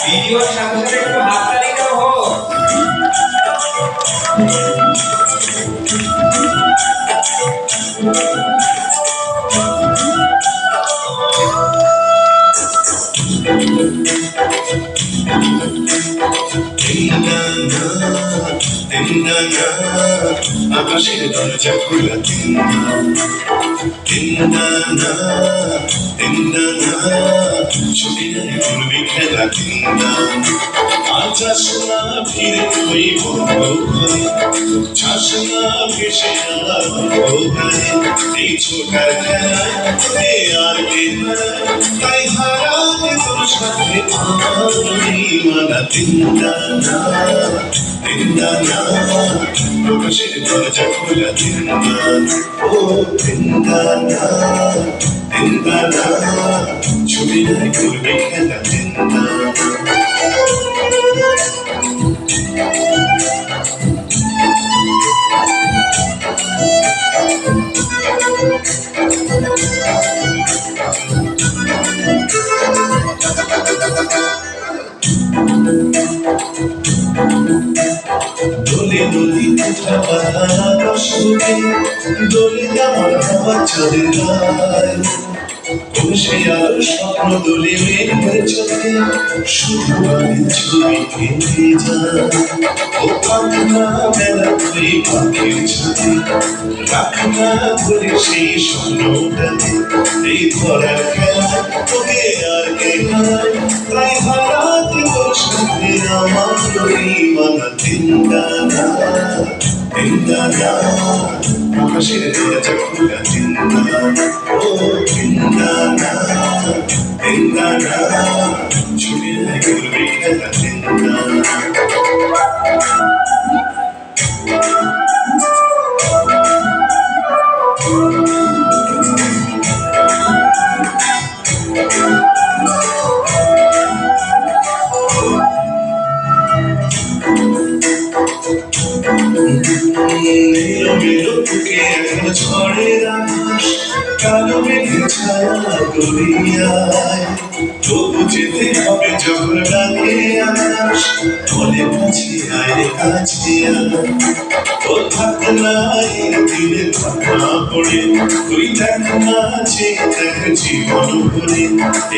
ভিডিওর সাথে সাথে একটু হাততালিটাও হোক। আকাশের দরজা খোলা ছুটি নাই করবি খেলা আজ আসনা ফিরে তুই চাস না ভেসে আমার এই ছোটার খেলা আর কে তাই হারাতে তোর সাথে মানা প্রকাশের দরজা খোলা ও ছবি নাই করবে খেলা দোলে নদী কোথা আকাশ দোলে আমার হওয়া চাঁদের গায় সে আর স্বপ্ন দোলে মেঘের চোখে শুধু আমি ছবি এঁকে যায় ও পাখনা মেলা তুই পাখির ছবি রাখ না ধরে সেই স্বপ্নটাকে এই ধরার খেলা তোকে আর কে হারায় তাই হারাতে তোর সাথে আমার মানা আকাশের দরজা খোলা ও ছবি নাই করবে খেলা এখন ঝড়ের আকাশ কালো মেঘে ছায়া দরিয়ায় তবু যেতে হবে যখন ডাকে আকাশ বলে কাছে আয় কাছে ও থাক নাই দিলে থাকা পড়ে তুই দেখ না যে দেখ জীবন ভরে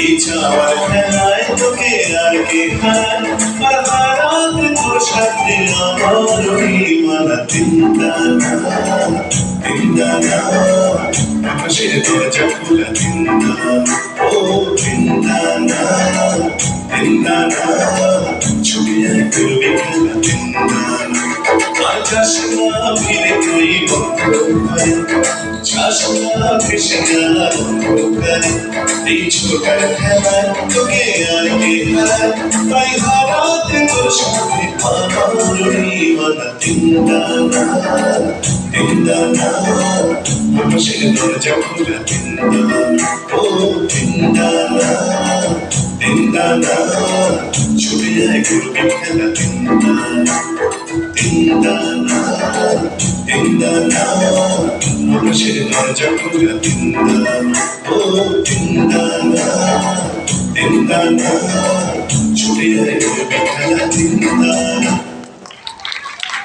এই যাওয়ার খেলায় তোকে আর কে হারায় আর হারাতে তোর সাথে আমার মানা আকাশের দরজা খোলা ও ছবি নাই করবে খেলা আজ আসনা ফিরে তুই চাস না ভেসে গেলা এই ছোটার খেলা তোকে আর কে হারায় তাই হারাতে তোর সাথে আমার মানা আকাশের দরজা খোলা ও ছবি নাই করবে খেলা আকাশের দরজা খোলা ও ছবি নাই করবে খেলা